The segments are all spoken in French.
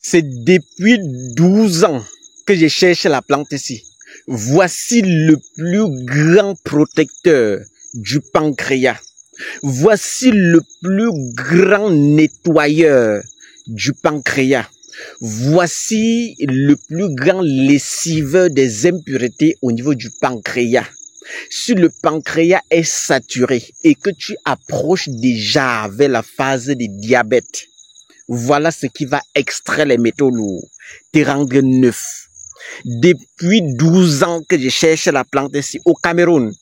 C'est depuis 12 ans que je cherche la plante ici. Voici le plus grand protecteur du pancréas. Voici le plus grand nettoyeur du pancréas. Voici le plus grand lessiveur des impuretés au niveau du pancréas. Si le pancréas est saturé et que tu approches déjà vers la phase de diabète, voilà ce qui va extraire les métaux lourds, te rendre neuf. Depuis 12 ans que je cherche la plante ici au Cameroun,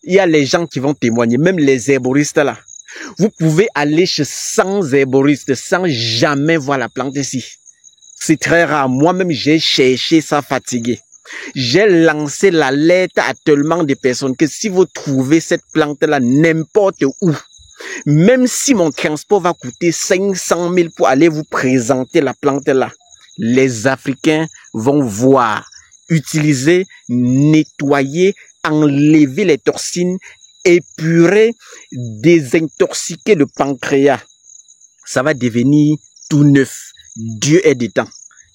il y a les gens qui vont témoigner, même les herboristes là. Vous pouvez aller chez 100 herboristes sans jamais voir la plante ici. C'est très rare. Moi-même, j'ai cherché ça fatigué. J'ai lancé l'alerte à tellement de personnes que si vous trouvez cette plante-là n'importe où, même si mon transport va coûter 500 000 pour aller vous présenter la plante-là, les Africains vont voir, utiliser, nettoyer, enlever les toxines, épurer, désintoxiquer le pancréas. Ça va devenir tout neuf. Dieu est dedans.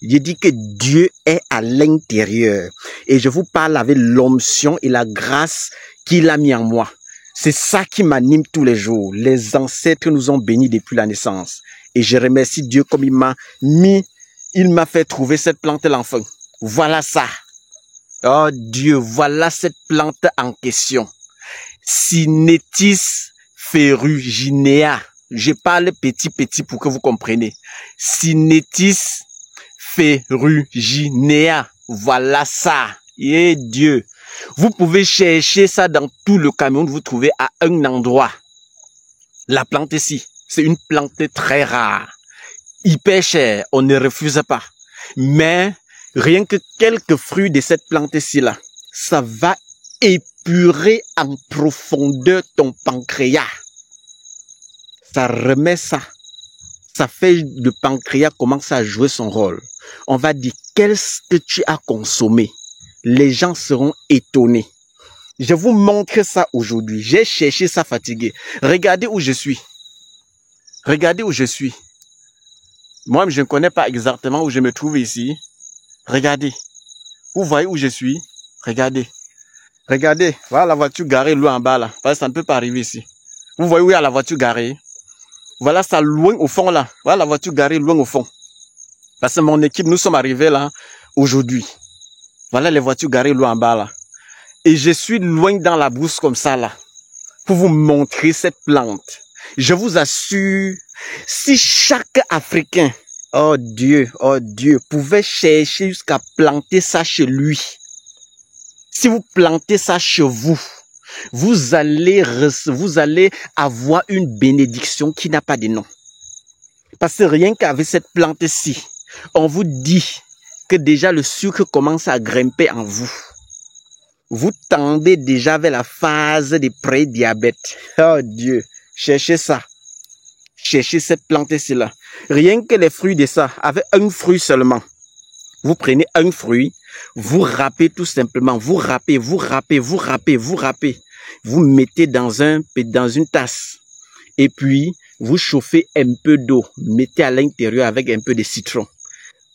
Je dis que Dieu est à l'intérieur. Et je vous parle avec l'onction et la grâce qu'il a mis en moi. C'est ça qui m'anime tous les jours. Les ancêtres nous ont bénis depuis la naissance. Et je remercie Dieu comme il m'a fait trouver cette plante-là enfin. Voilà ça. Oh Dieu, voilà cette plante en question. Sinetis ferruginea. Je parle petit pour que vous compreniez. Sinetis ferruginea. Voilà ça. Et Dieu. Vous pouvez chercher ça dans tout le Cameroun. Vous trouvez à un endroit. La plante ici, c'est une plante très rare. Hyper chère. On ne refuse pas. Mais rien que quelques fruits de cette plante ici là, ça va épurer en profondeur ton pancréas. Ça remet ça. Ça fait le pancréas commence à jouer son rôle. On va dire qu'est-ce que tu as consommé. Les gens seront étonnés. Je vous montre ça aujourd'hui. J'ai cherché ça fatigué. Regardez où je suis. Regardez où je suis. Moi, je ne connais pas exactement où je me trouve ici. Regardez. Vous voyez où je suis? Regardez. Regardez. Voilà la voiture garée loin en bas là. Parce que ça ne peut pas arriver ici. Vous voyez où il y a la voiture garée? Voilà ça loin au fond là. Voilà la voiture garée loin au fond. Parce que mon équipe, nous sommes arrivés là aujourd'hui. Voilà les voitures garées loin en bas là. Et je suis loin dans la brousse comme ça là. Pour vous montrer cette plante. Je vous assure, si chaque Africain, oh Dieu, pouvait chercher jusqu'à planter ça chez lui. Si vous plantez ça chez vous, vous allez avoir une bénédiction qui n'a pas de nom. Parce que rien qu'avec cette plante-ci, on vous dit que déjà le sucre commence à grimper en vous. Vous tendez déjà vers la phase de pré-diabète. Oh Dieu, cherchez ça. Cherchez cette plante-ci là. Rien que les fruits de ça, avec un fruit seulement. Vous prenez un fruit, vous râpez tout simplement. Vous râpez. Vous mettez dans une tasse. Et puis, vous chauffez un peu d'eau. Mettez à l'intérieur avec un peu de citron.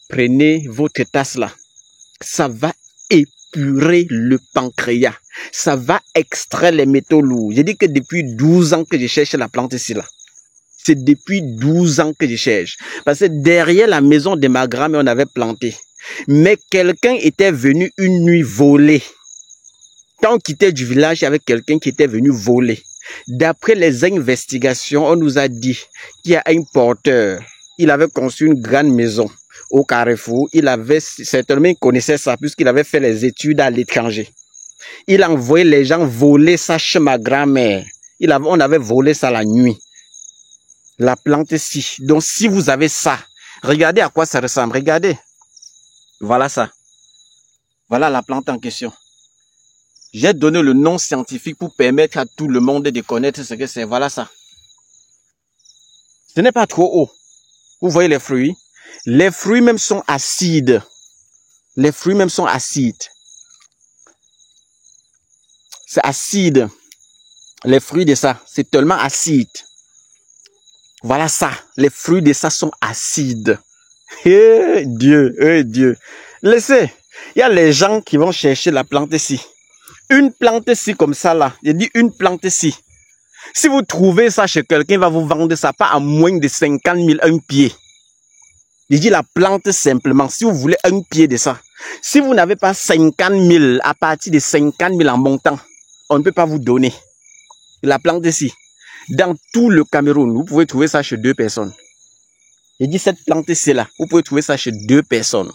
Prenez votre tasse là. Ça va épurer le pancréas. Ça va extraire les métaux lourds. J'ai dit que depuis 12 ans que je cherche la plante ici là. C'est depuis 12 ans que je cherche. Parce que derrière la maison de ma grand-mère, on avait planté. Mais quelqu'un était venu une nuit voler. Quand on quittait du village, il y avait quelqu'un qui était venu voler. D'après les investigations, on nous a dit qu'il y a un porteur. Il avait construit une grande maison au Carrefour. Certainement, il connaissait ça puisqu'il avait fait les études à l'étranger. Il a envoyé les gens voler ça chez ma grand-mère. On avait volé ça la nuit. La plante ici. Donc, si vous avez ça, regardez à quoi ça ressemble. Regardez. Voilà ça. Voilà la plante en question. J'ai donné le nom scientifique pour permettre à tout le monde de connaître ce que c'est. Voilà ça. Ce n'est pas trop haut. Vous voyez les fruits? Les fruits même sont acides. Les fruits même sont acides. C'est acide. Les fruits de ça, c'est tellement acide. Voilà ça. Les fruits de ça sont acides. Dieu, Dieu. Laissez. Il y a les gens qui vont chercher la plante ici. Une plante ici comme ça là. J'ai dit une plante ici. Si vous trouvez ça chez quelqu'un, il va vous vendre ça pas à moins de 50 000 un pied. J'ai dit la plante simplement. Si vous voulez un pied de ça. Si vous n'avez pas 50 000, à partir de 50 000 en montant, on ne peut pas vous donner. La plante ici. Dans tout le Cameroun, vous pouvez trouver ça chez 2 personnes. J'ai dit cette plante ici là. Vous pouvez trouver ça chez 2 personnes.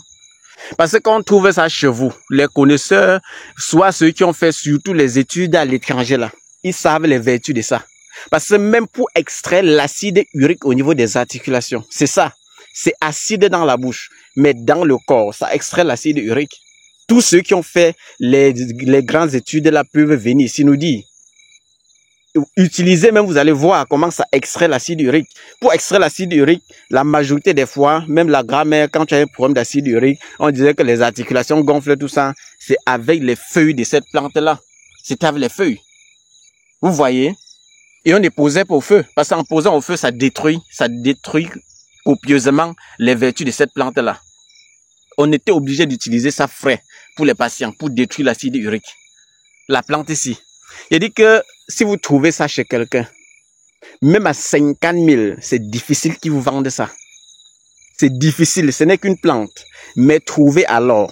Parce que quand on trouve ça chez vous, les connaisseurs, soit ceux qui ont fait surtout les études à l'étranger là, ils savent les vertus de ça. Parce que même pour extraire l'acide urique au niveau des articulations, c'est ça. C'est acide dans la bouche, mais dans le corps, ça extrait l'acide urique. Tous ceux qui ont fait les grandes études là peuvent venir ici nous dire. Utilisez même, vous allez voir comment ça extrait l'acide urique. Pour extraire l'acide urique, la majorité des fois, même la grand-mère, quand tu as un problème d'acide urique, on disait que les articulations gonflent, tout ça. C'est avec les feuilles de cette plante-là. C'est avec les feuilles. Vous voyez? Et on les posait au feu. Parce qu'en posant au feu, ça détruit copieusement les vertus de cette plante-là. On était obligé d'utiliser ça frais pour les patients, pour détruire l'acide urique. La plante ici. Il dit que si vous trouvez ça chez quelqu'un, même à 50 000, c'est difficile qu'ils vous vendent ça. C'est difficile, ce n'est qu'une plante. Mais trouvez alors,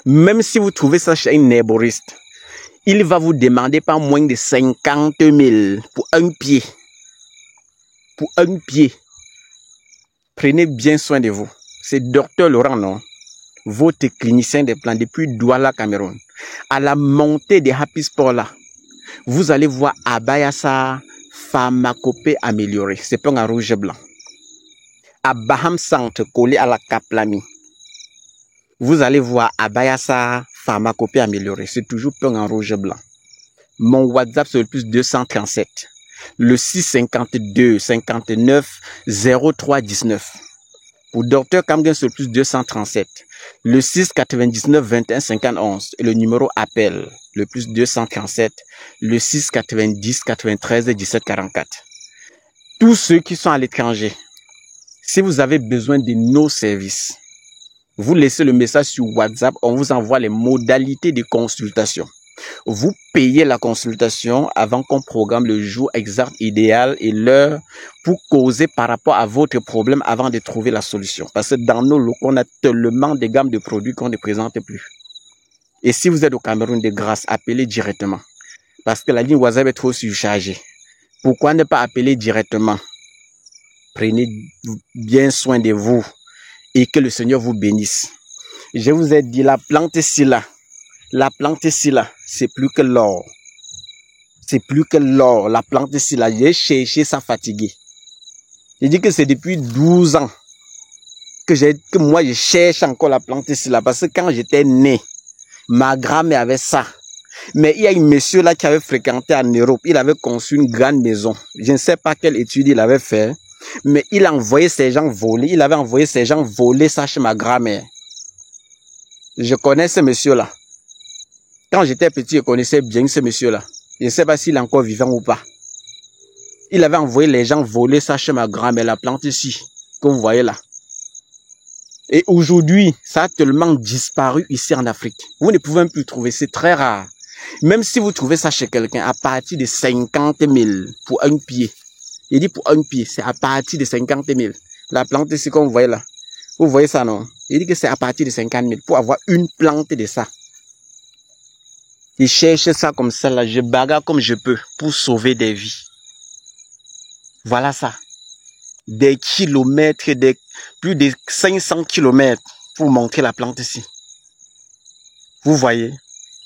même si vous trouvez ça chez un herboriste, il va vous demander pas moins de 50 000 pour un pied. Pour un pied. Prenez bien soin de vous. C'est Dr Laurent, non? Votre clinicien des plantes depuis Douala, Cameroun. À la montée des Happy Sport là, vous allez voir Abayasa pharmacopée améliorée. C'est pas en rouge et blanc. À Baham Centre, collé à la Kaplami, vous allez voir Abayasa pharmacopée améliorée. C'est toujours pas en rouge et blanc. Mon WhatsApp, c'est le plus 237. Le 652 59 03 19. Pour Dr Kamgen, c'est le plus 237. Le 699 21 51. Et le numéro appel, le plus 237. Le 690 93 17 44. Tous ceux qui sont à l'étranger, si vous avez besoin de nos services, vous laissez le message sur WhatsApp, on vous envoie les modalités de consultation. Vous payez la consultation avant qu'on programme le jour exact idéal et l'heure pour causer par rapport à votre problème avant de trouver la solution. Parce que dans nos locaux, on a tellement de gammes de produits qu'on ne présente plus. Et si vous êtes au Cameroun, de grâce, appelez directement. Parce que la ligne WhatsApp est trop surchargée. Pourquoi ne pas appeler directement? Prenez bien soin de vous et que le Seigneur vous bénisse. Je vous ai dit, la plante ici là, la plante ici là, c'est plus que l'or. C'est plus que l'or. La plante ici là, j'ai cherché ça fatigué. J'ai dit que c'est depuis 12 ans que moi je cherche encore la plante ici là. Parce que quand j'étais né, ma grand-mère avait ça. Mais il y a un monsieur là qui avait fréquenté en Europe. Il avait conçu une grande maison. Je ne sais pas quelle étude il avait fait. Mais il a envoyé ses gens voler. Il avait envoyé ses gens voler ça chez ma grand-mère. Je connais ce monsieur là. Quand j'étais petit, je connaissais bien ce monsieur-là. Je ne sais pas s'il est encore vivant ou pas. Il avait envoyé les gens voler ça chez ma grand-mère, la plante ici, que vous voyez là. Et aujourd'hui, ça a tellement disparu ici en Afrique. Vous ne pouvez même plus trouver, c'est très rare. Même si vous trouvez ça chez quelqu'un, à partir de 50 000 pour un pied. Il dit pour un pied, c'est à partir de 50 000. La plante ici, comme vous voyez là. Vous voyez ça, non? Il dit que c'est à partir de 50 000 pour avoir une plante de ça. Je cherche ça comme ça là, je bagarre comme je peux pour sauver des vies. Voilà ça. Des kilomètres, plus de 500 kilomètres pour montrer la plante ici. Vous voyez,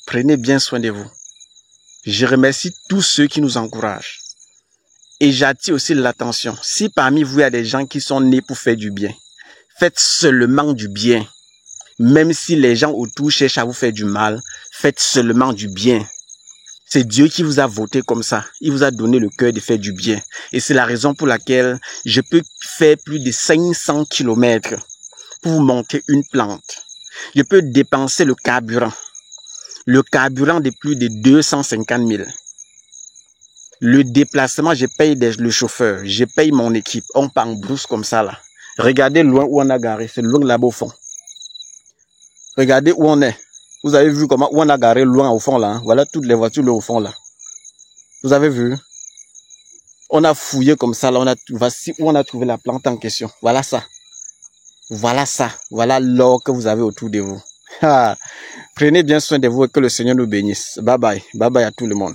prenez bien soin de vous. Je remercie tous ceux qui nous encouragent. Et j'attire aussi l'attention. Si parmi vous il y a des gens qui sont nés pour faire du bien, faites seulement du bien. Même si les gens autour cherchent à vous faire du mal, faites seulement du bien. C'est Dieu qui vous a voté comme ça. Il vous a donné le cœur de faire du bien. Et c'est la raison pour laquelle je peux faire plus de 500 kilomètres pour vous montrer une plante. Je peux dépenser le carburant. Le carburant de plus de 250 000. Le déplacement, je paye le chauffeur. Je paye mon équipe. On part en brousse comme ça là. Regardez loin où on a garé. C'est loin là-bas au fond. Regardez où on est. Vous avez vu comment où on a garé loin au fond là. Hein? Voilà toutes les voitures là au fond là. Vous avez vu? On a fouillé comme ça là. Voici où on a trouvé la plante en question. Voilà ça. Voilà ça. Voilà l'or que vous avez autour de vous. Prenez bien soin de vous et que le Seigneur nous bénisse. Bye bye. Bye bye à tout le monde.